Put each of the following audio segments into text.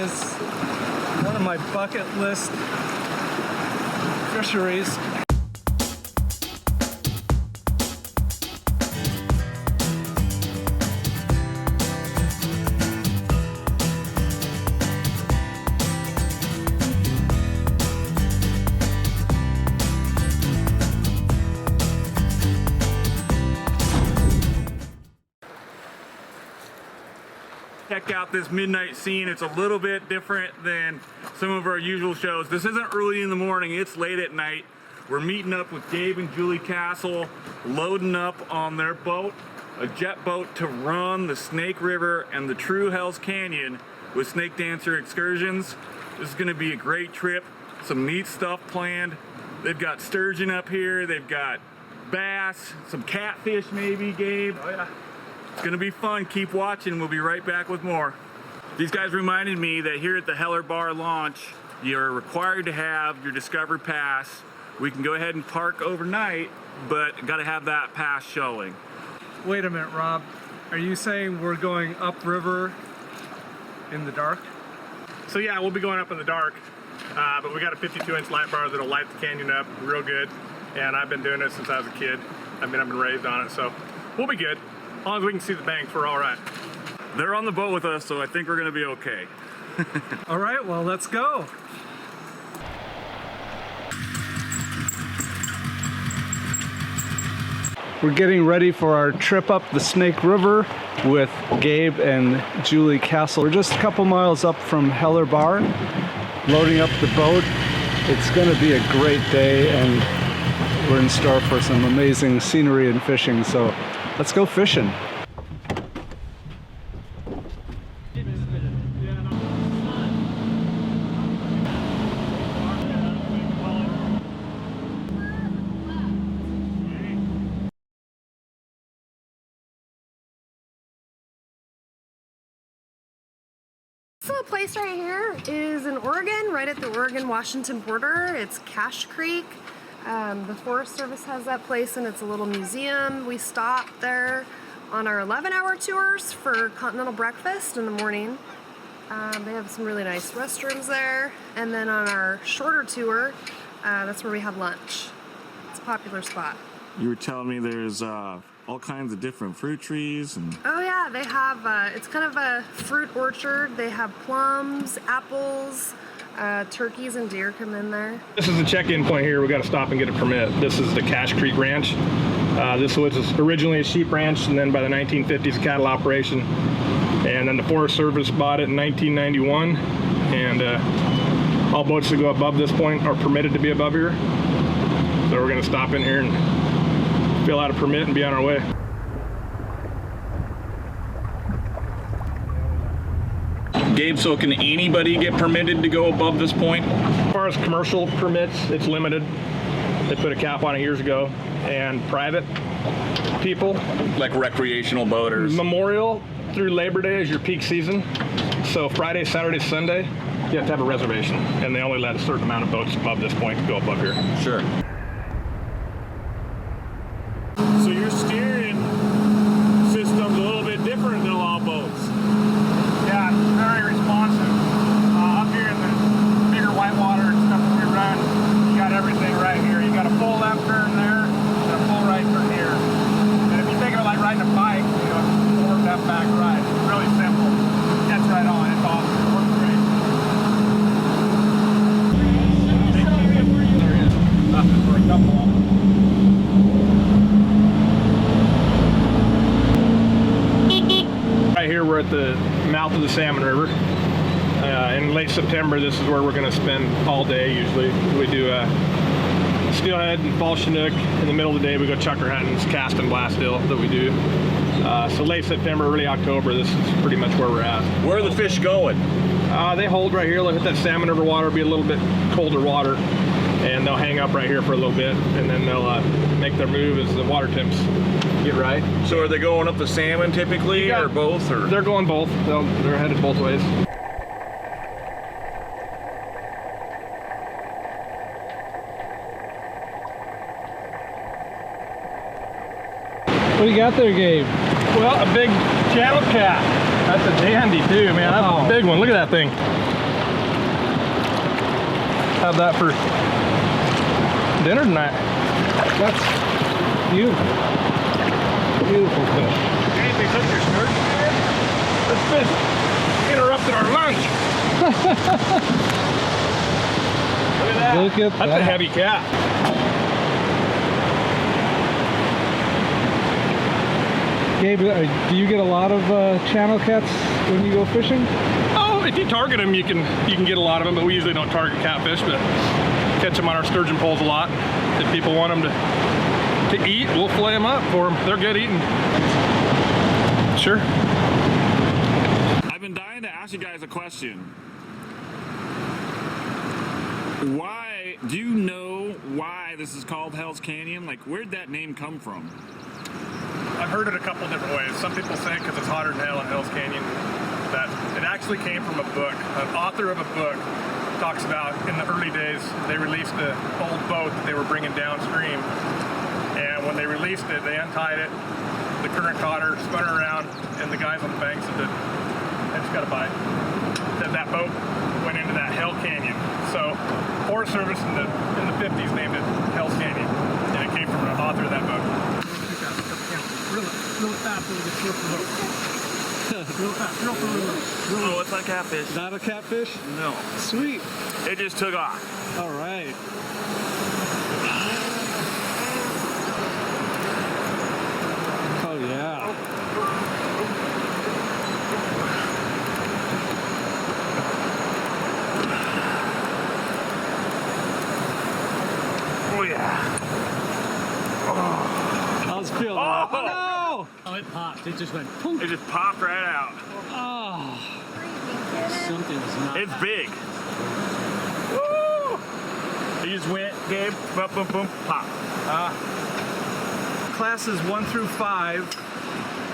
is one of my bucket list fisheries. Check out this midnight scene. It's a little bit different than some of our usual shows. This isn't early in the morning, it's late at night. We're meeting up with Gabe and Julie Cassell, loading up on their boat, a jet boat to run the Snake River and the True Hells Canyon with Snake Dancer Excursions. This is gonna be a great trip, some neat stuff planned. They've got sturgeon up here, they've got bass, some catfish maybe, Gabe. Oh yeah. It's gonna be fun. Keep watching. We'll be right back with more. These guys reminded me that here at the Heller Bar launch, you're required to have your Discover Pass. We can go ahead and park overnight, but gotta have that pass showing. Wait a minute, Rob. Are you saying we're going upriver in the dark? So yeah, we'll be going up in the dark, but we got a 52-inch light bar that'll light the canyon up real good. And I've been doing it since I was a kid. I've been raised on it, so we'll be good. As long as we can see the banks, we're all right. They're on the boat with us, so I think we're gonna be okay. All right, well, let's go. We're getting ready for our trip up the Snake River with Gabe and Julie Cassell. We're just a couple miles up from Heller Bar, loading up the boat. It's gonna be a great day, and we're in store for some amazing scenery and fishing, so let's go fishing. So the place right here is in Oregon, right at the Oregon-Washington border. It's Cache Creek. The Forest Service has that place, and it's a little museum. We stopped there on our 11-hour tours for continental breakfast in the morning. They have some really nice restrooms there. And then on our shorter tour, that's where we have lunch. It's a popular spot. You were telling me there's all kinds of different fruit trees and... Oh yeah, they have, it's kind of a fruit orchard. They have plums, apples, turkeys and deer come in there. This is the check-in point here. We got to stop and get a permit. This is the Cache Creek Ranch. This was originally a sheep ranch, and then by the 1950s, a cattle operation. And then the Forest Service bought it in 1991. And all boats that go above this point are permitted to be above here. So we're going to stop in here and fill out a permit and be on our way. Gabe, so can anybody get permitted to go above this point? As far as commercial permits, it's limited. They put a cap on it years ago. And private people, Like recreational boaters? Memorial through Labor Day is your peak season. So Friday, Saturday, Sunday, you have to have a reservation. And they only let a certain amount of boats above this point go above here. Sure. So your steering system's a little bit different than a lot of boats. Yeah, it's very responsive. Up here in the bigger whitewater and stuff that we run, you got everything right here. You got a full left turn there and a full right turn here. And if you think of it like riding a bike, you know, forward, left, back, right. It's really simple. Gets right on. It's awesome. It works great. There it is. Nothing for a couple of them. Right here we're at the mouth of the Salmon River. In late September, this is where we're going to spend all day usually. We do steelhead and fall chinook. In the middle of the day we go chucker hunting. It's cast and blast still that we do. So late September, early October, this is pretty much where we're at. Where are the fish going? They hold right here. They'll hit that Salmon River water, be a little bit colder water, and they'll hang up right here for a little bit, and then they'll make their move as the water temps get right. So are they going up the salmon typically, or both? Or they're going both. They're headed both ways. What do you got there, Gabe? Well, a big channel cat. That's a dandy too, man. That's a big one. Look at that thing. have that for dinner tonight. That's beautiful. Beautiful fish. Hey, they took your sturgeon here? This fish interrupted our lunch. Look at that. Look at That's that. a heavy cat. Gabe, do you get a lot of channel cats when you go fishing? Oh, if you target them, you can get a lot of them, but we usually don't target catfish, but catch them on our sturgeon poles a lot. If people want them to eat, we'll fillet them up for them. They're good eating. Sure. I've been dying to ask you guys a question. Why, do you know why this is called Hell's Canyon? Like, where'd that name come from? I've heard it a couple different ways. Some people say because it's hotter than hell in Hell's Canyon. That it actually came from a book. An author of a book talks about in the early days they released the old boat that they were bringing downstream, and when they released it, they untied it. The current caught her, spun her around, and the guys on the bank said that I just got a bite. That boat went into that Hell Canyon. So Forest Service in the 50s named it Hell's Canyon, and it came from an author of that book. Real fast when it gets real fast. Real fast, real fast. Oh, it's not catfish. Not a catfish? No. Sweet. It just took off. All right. Oh yeah. Oh, yeah. How's it feel? Oh! No! Oh, it popped. It just went poof. It just popped right out. Oh. Something's not. It's big. Woo! It just went, Gabe, boom, boom, boom, pop. Classes 1 through 5,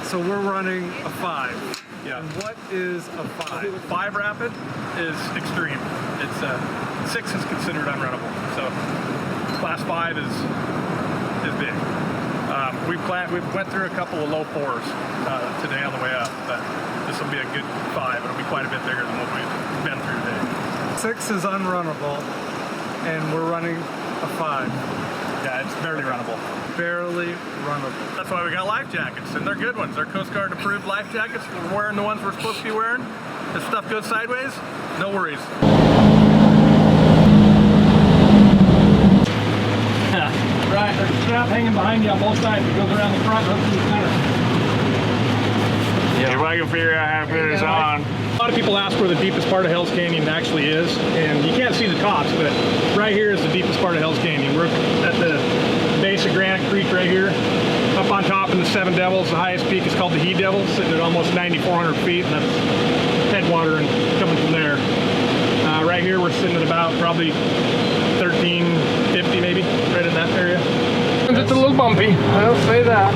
so we're running a 5. Yeah. And what is a 5? 5 rapid is extreme. It's 6 is considered unrunnable. So class 5 is big. We went through a couple of low 4s today on the way up, but this will be a good 5. It'll be quite a bit bigger than what we've been through today. 6 is unrunnable, and we're running a 5. Yeah, it's barely runnable. Barely runnable. That's why we got life jackets, and they're good ones. They're Coast Guard approved life jackets. We're wearing the ones we're supposed to be wearing. If stuff goes sideways, no worries. Right, there's a strap hanging behind you on both sides. It goes around the front, up to the center. Yeah. If I can figure out how to put this on. A lot of people ask where the deepest part of Hell's Canyon actually is, and you can't see the tops, but right here is the deepest part of Hell's Canyon. We're at the base of Granite Creek right here. Up on top in the Seven Devils, the highest peak is called the He Devil, sitting at almost 9,400 feet, and that's headwater and coming from there. Right here we're sitting at about probably 1350 maybe, right in that area. It's a little bumpy, I'll say that.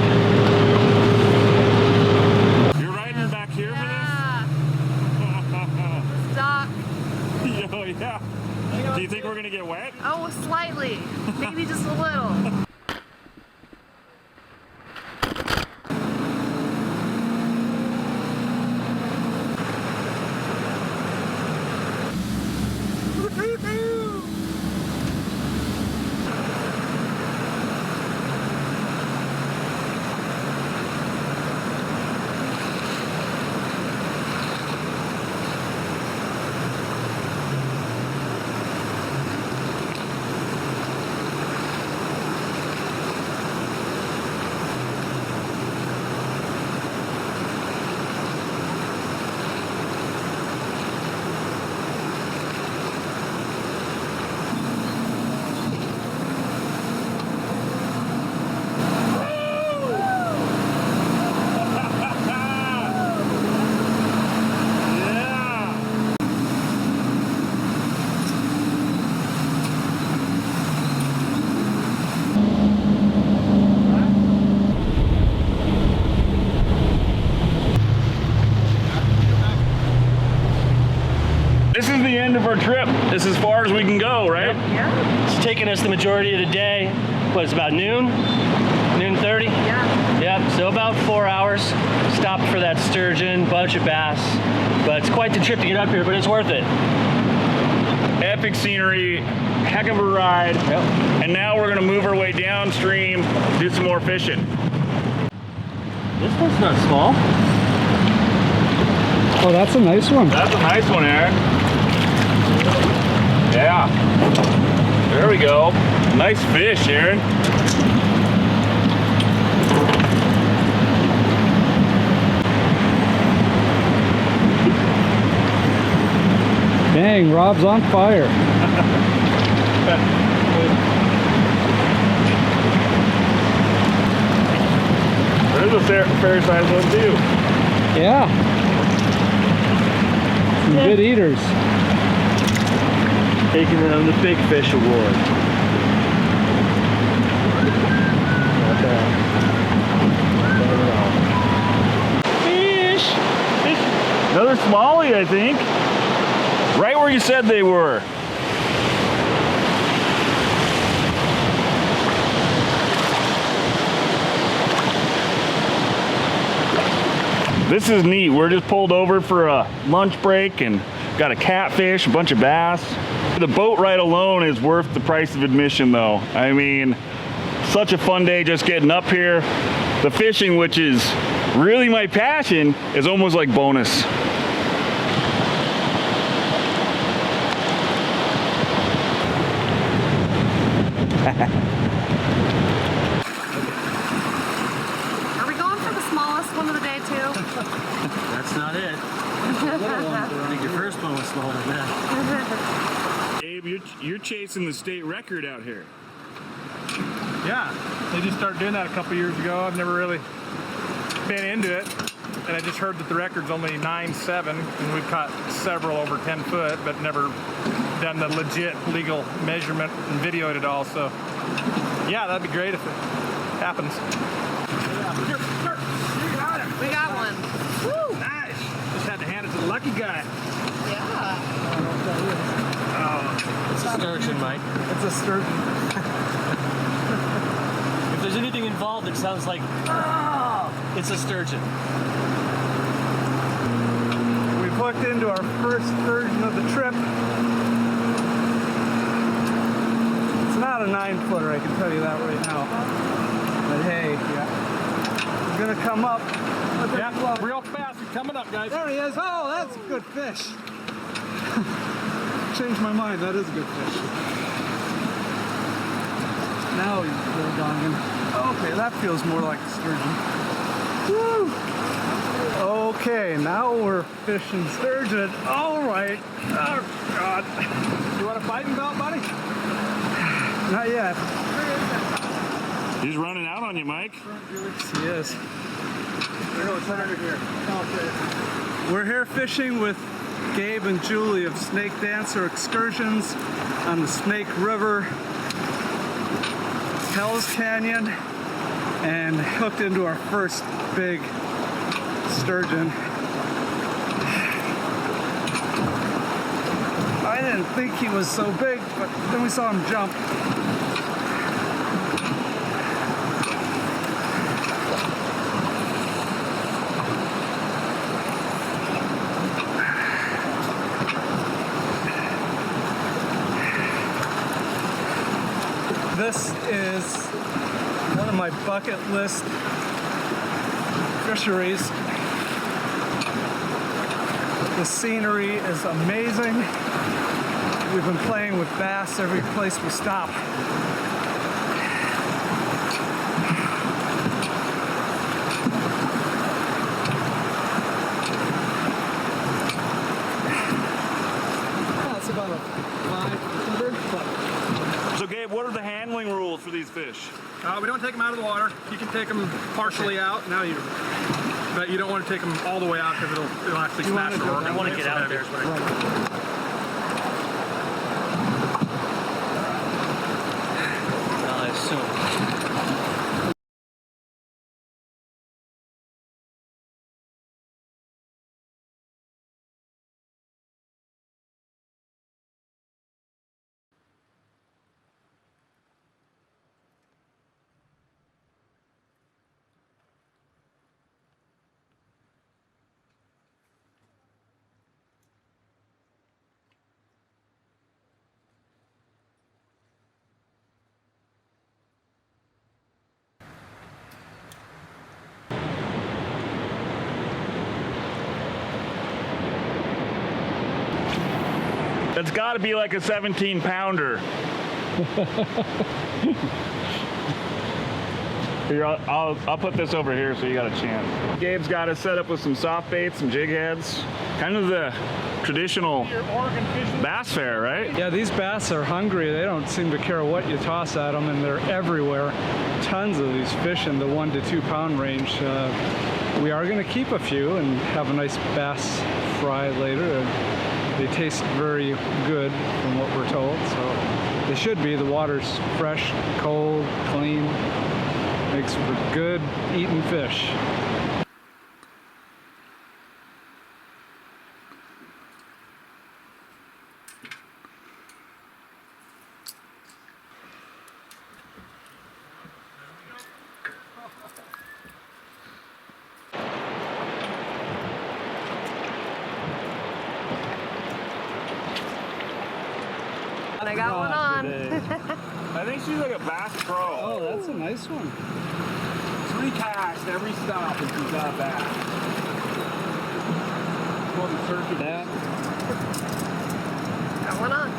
You're riding back here Yeah. Dock. for this? Oh, yeah. Do you think we're going to get wet? Oh, slightly. Maybe just a little. This is the end of our trip. This is as far as we can go, right? Yeah. It's taken us the majority of the day. What, it's about noon? Noon 30? Yeah. Yep, so about 4 hours. Stopped for that sturgeon, bunch of bass. But it's quite the trip to get up here, but it's worth it. Epic scenery, heck of a ride. Yep. And now we're gonna move our way downstream, do some more fishing. This one's not small. Oh, that's a nice one. That's a nice one, Aaron. Yeah. There we go. Nice fish, Aaron. Dang, Rob's on fire. There's a fair sized one too. Yeah. Some good eaters. Taking home the Big Fish Award. Not bad. Fish! Another smallie, I think. Right where you said they were. This is neat. We're just pulled over for a lunch break and got a catfish, a bunch of bass. The boat ride alone is worth the price of admission though. I mean, such a fun day just getting up here. The fishing, which is really my passion, is almost like bonus. Are we going for the smallest one of the day too? That's not it. I think your first one was smaller than that. Gabe, you're chasing the state record out here. Yeah, they just started doing that a couple years ago. I've never really been into it, and I just heard that the record's only 9.7, and we've caught several over 10 foot, but never done the legit legal measurement and videoed it all. So, yeah, that'd be great if it happens. We got one. Woo! Nice. Just had to hand it to the lucky guy. Yeah. It's a sturgeon, Mike. It's a sturgeon. If there's anything involved, it sounds like it's a sturgeon. We've hooked into our first sturgeon of the trip. It's not a 9-footer, I can tell you that right now. But hey, we're gonna come up. Yeah, real fast. He's coming up, guys. There he is. Oh, that's a good fish. Changed my mind. That is a good fish. Now he's little dogging. Okay, that feels more like a sturgeon. Woo! Okay, now we're fishing sturgeon. All right. Oh, God. You want a fighting belt, buddy? Not yet. He's running out on you, Mike. He is. We're here fishing with Gabe and Julie of Snake Dancer Excursions on the Snake River, Hell's Canyon, and hooked into our first big sturgeon. I didn't think he was so big, but then we saw him jump. This is one of my bucket list fisheries. The scenery is amazing. We've been playing with bass every place we stop. That's about a 5-footer, but So Gabe, what are the handling rules for these fish? We don't take them out of the water. You can take them partially out. But you don't want to take them all the way out because it'll actually smash the organ. I want to get out there. I assume. That's got to be like a 17-pounder. Here, I'll put this over here so you got a chance. Gabe's got us set up with some soft baits, some jig heads. Kind of the traditional bass fare, right? Yeah, these bass are hungry. They don't seem to care what you toss at them, and they're everywhere. Tons of these fish in the 1 to 2 pound range. We are going to keep a few and have a nice bass fry later. They taste very good from what we're told, so they should be. The water's fresh, cold, clean. Makes for good eating fish. And I got one on. I think she's like a Bass Pro. Oh, that's a nice one. 3 casts every stop and she's got a bass. Pull the turkey down. Got one on.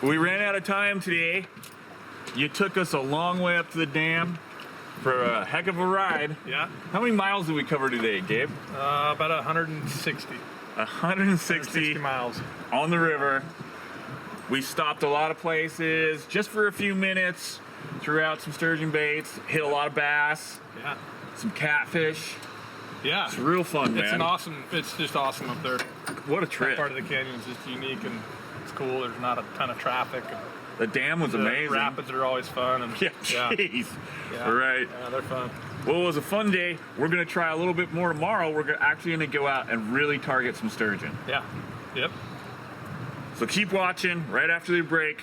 We ran out of time today. You took us a long way up to the dam for a heck of a ride. Yeah. How many miles did we cover today, Gabe? About 160. 160 miles. On the river. We stopped a lot of places just for a few minutes, threw out some sturgeon baits, hit a lot of bass, Yeah. some catfish. Yeah. It's real fun, man. It's just awesome up there. What a That trip. part of the canyon is just unique and it's cool. There's not a ton of traffic. And The dam was the amazing. rapids are always fun. And Yeah, jeez. Yeah. Right. Yeah, they're fun. Well, it was a fun day. We're going to try a little bit more tomorrow. We're actually going to go out and really target some sturgeon. Yeah. Yep. So keep watching. Right after the break,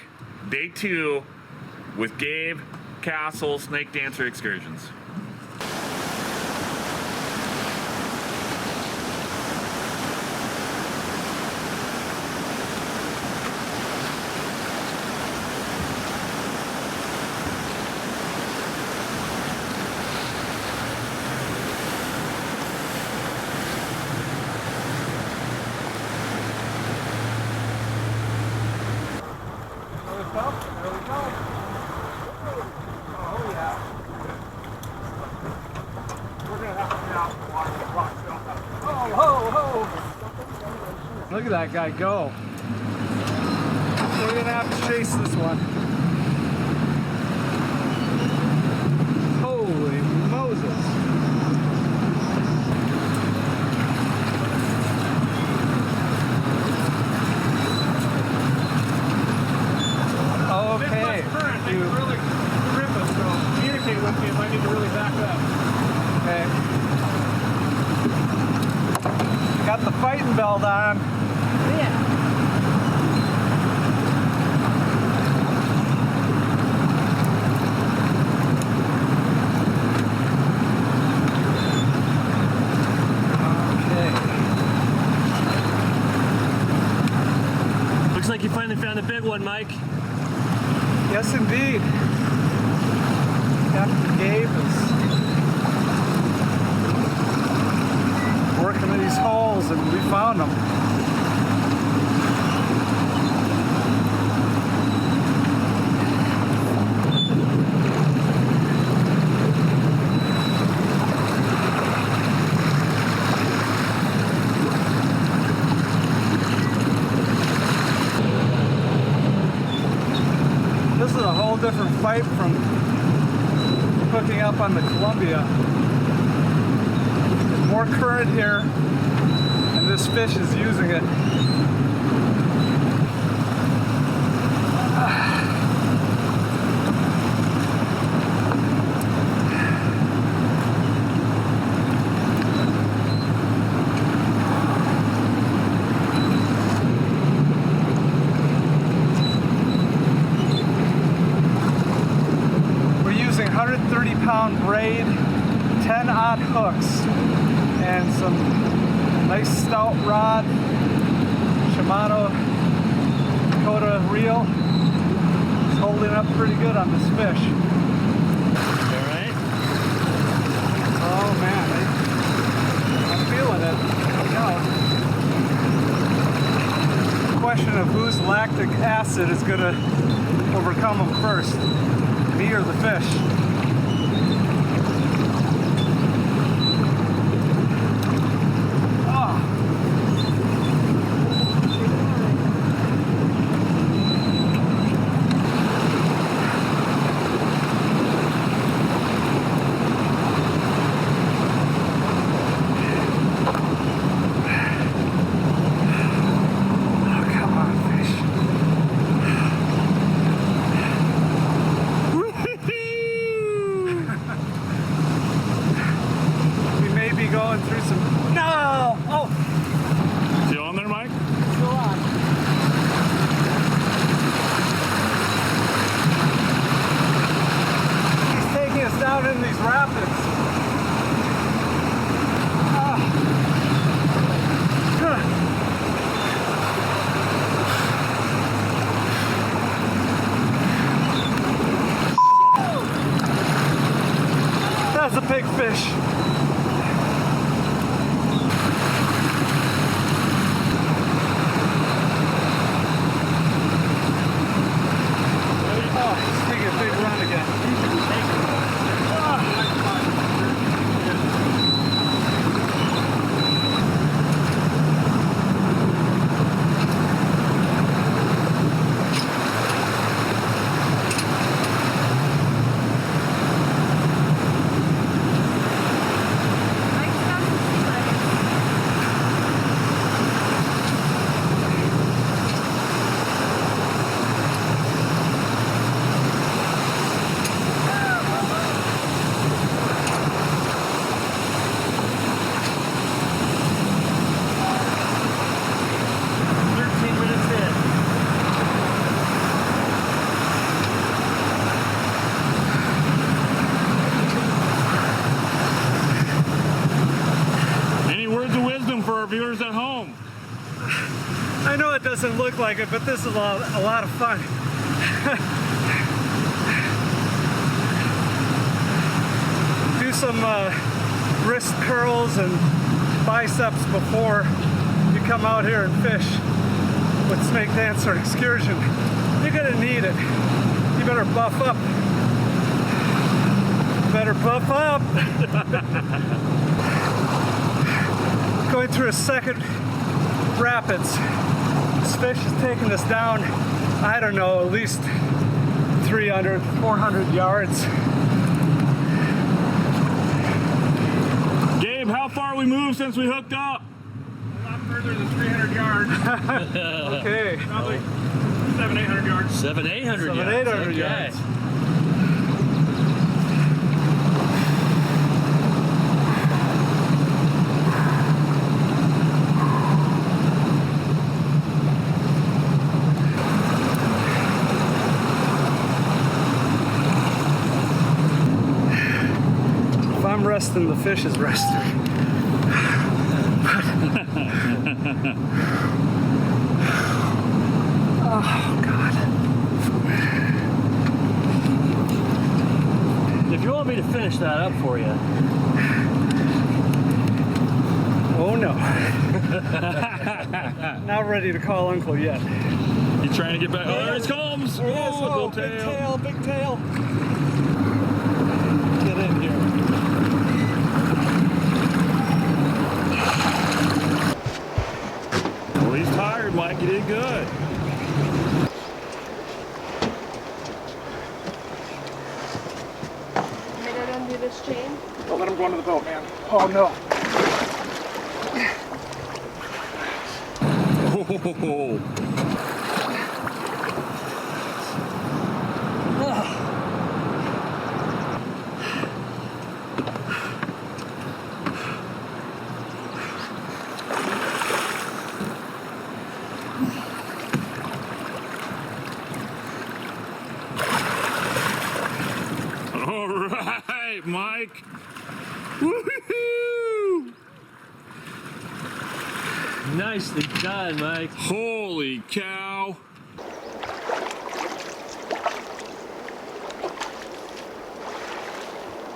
day 2 with Gabe, Cassell, Snake Dancer Excursions. Look at that guy go. We're gonna have to chase this one. Holy Moses. Okay. You really grip us, so communicate with me if I need to really back up. Okay. Got the fighting belt on. Yeah. Okay. Looks like you finally found a big one, Mike. Yes, indeed. Captain Gabe is working in these holes, and we found them. This is a whole different fight from hooking up on the Columbia. There's more current here, and this fish is using it. We're using 130-pound braid, 10-odd hooks, and some nice stout rod, Shimano Dakota reel. It's holding up pretty good on this fish. All right. Oh man, I'm feeling it. Question of whose lactic acid is going to overcome them first, me or the fish. That's a big fish. Viewers at home. I know it doesn't look like it, but this is a lot of fun. Do some wrist curls and biceps before you come out here and fish with Snake Dance or Excursion. You're gonna need it. You better buff up. Better buff up. Going through a second rapids. This fish is taking us down, I don't know, at least 300, 400 yards. Gabe, how far we moved since we hooked up? A lot further than 300 yards. Okay. Probably 700-800 yards. 700-800 yards. 700-800 Okay. yards. I'm resting, the fish is resting. Oh, God. If you want me to finish that up for you. Oh, no. Not ready to call Uncle yet. You trying to get back? Oh, there it comes! There it is. Oh, Big tail. tail, big tail. Get in here. Well, he's tired, Mike. You did good. May I undo this chain? Don't let him go under the boat, man. Oh, no. Oh. All right, Mike. Woohoo! Nicely done, Mike. Holy cow.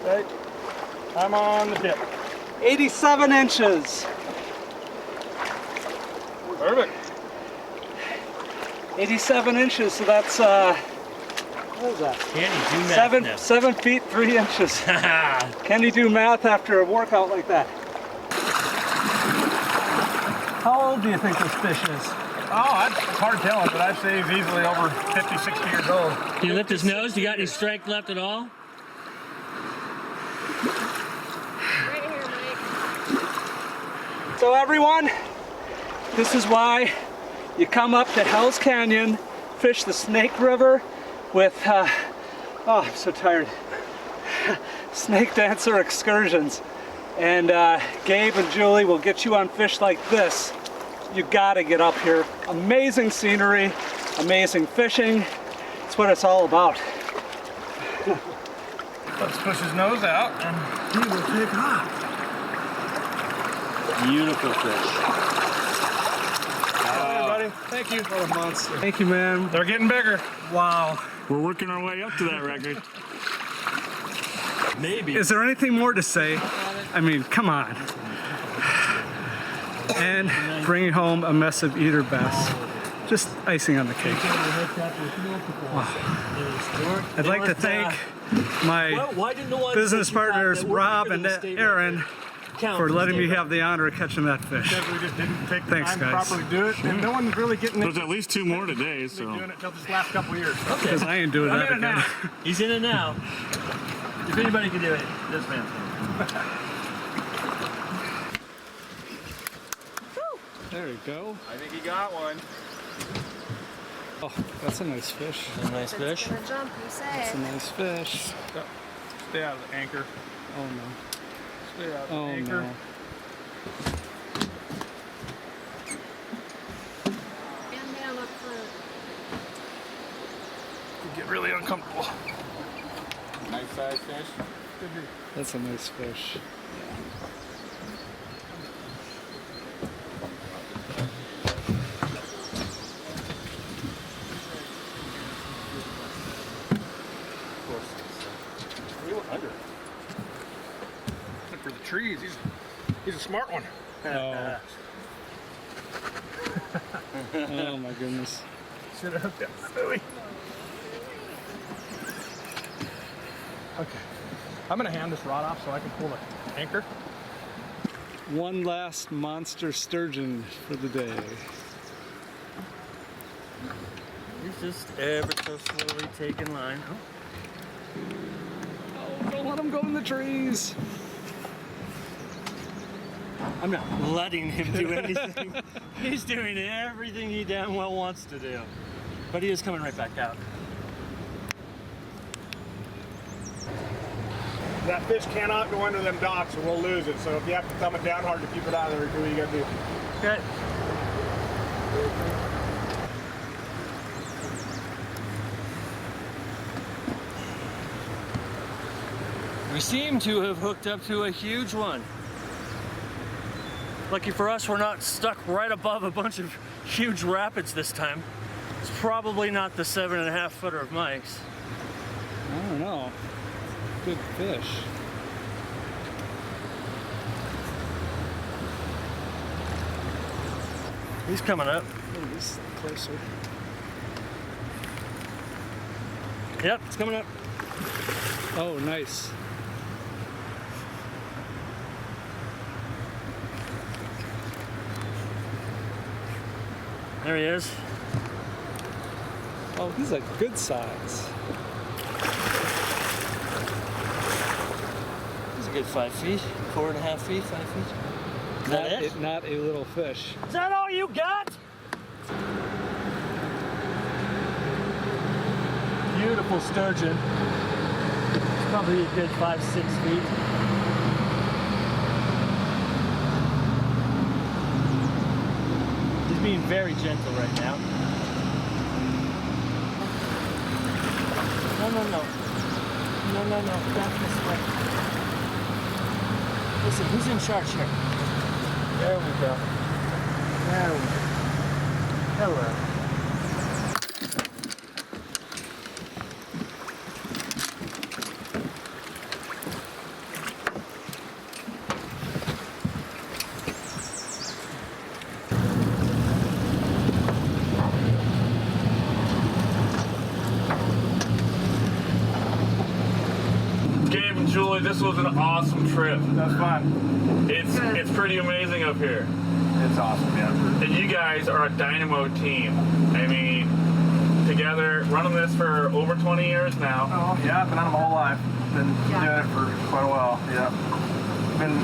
Right. I'm on the tip. 87 inches. Perfect. 87 inches, so that's, what is that? Can you do math now? 7 feet, 3 inches. Can you do math after a workout like that? How old do you think this fish is? Oh, it's hard telling, but I'd say he's easily over 50, 60 years old. Can you lift his nose? You got any strength left at all? Right here, Mike. So everyone, this is why you come up to Hell's Canyon, fish the Snake River with, oh, I'm so tired, snake dancer excursions. And Gabe and Julie will get you on fish like this. You gotta get up here. Amazing scenery, amazing fishing. It's what it's all about. Let's push his nose out and he will take off. Beautiful fish. Hey, buddy. Thank you. What a monster. Thank you, man. They're getting bigger. Wow. We're working our way up to that record. Maybe. Is there anything more to say? I mean, come on. And bringing home a mess of eater bass. Just icing on the cake. Wow. I'd like to thank my business partners, Rob and Aaron, for letting me have the honor of catching that fish. We just didn't take the Thanks, time guys. to properly do it, and no one's really getting it. There's at least 2 more today, Been so. doing it till this last couple of years. Because I ain't doing I'm that in it again. now. He's in it now. If anybody can do it, this man. There you go. I think he got one. Oh, that's a nice fish. A nice fish. It's gonna jump, you say That's it. a nice fish. Stay out of the anchor. Oh no. Stay out of the Oh anchor. no. And down up front. You get really uncomfortable. Nice size fish. That's a nice fish. Look for the trees. He's a smart one. Oh. Oh my goodness. Should have hooked that buoy. Okay. I'm gonna hand this rod off so I can pull the anchor. One last monster sturgeon for the day. He's just ever so slowly taking line. Oh, don't let him go in the trees. I'm not letting him do anything. He's doing everything he damn well wants to do. But he is coming right back out. That fish cannot go under them docks or we'll lose it. So if you have to thumb it down hard to keep it out of there, do what you gotta do. Okay. We seem to have hooked up to a huge one. Lucky for us, we're not stuck right above a bunch of huge rapids this time. It's probably not the 7.5 footer of Mike's. I don't know. Good fish. He's coming up. Oh, he's closer. Yep, it's coming up. Oh, nice. There he is. Oh, he's a good size. He's a good 5 feet, 4.5 feet, 5 feet. Is that it? Not a little fish. Is that all you got? Beautiful sturgeon. It's probably a good 5-6 feet. He's being very gentle right now. No. Back this way. Listen, who's in charge here? There we go. There we go. Hello. Julie, this was an awesome trip. That's fun. It's pretty amazing up here. It's awesome, yeah. And you guys are a dynamo team. I mean, together, running this for over 20 years now. Oh, yeah, I've been on them my whole life. Been doing it for quite a while, yeah. Been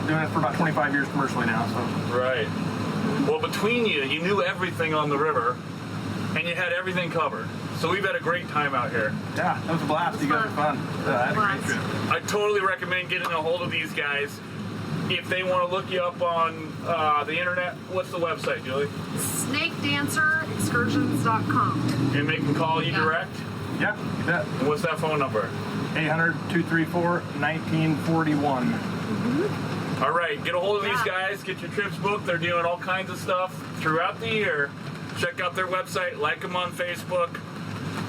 doing it for about 25 years commercially now, so. Right. Well, between you knew everything on the river, and you had everything covered. So we've had a great time out here. Yeah, that was a blast. You guys had fun. I had a great trip. I totally recommend getting a hold of these guys. If they want to look you up on the internet, what's the website, Julie? snakedancerexcursions.com. And they can call you direct? Yeah, you bet. And what's that phone number? 800-234-1941. All right, get a hold of these guys, get your trips booked. They're doing all kinds of stuff throughout the year. Check out their website, like them on Facebook.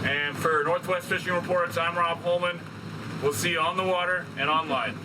And for Northwest Fishing Reports, I'm Rob Holman. We'll see you on the water and online.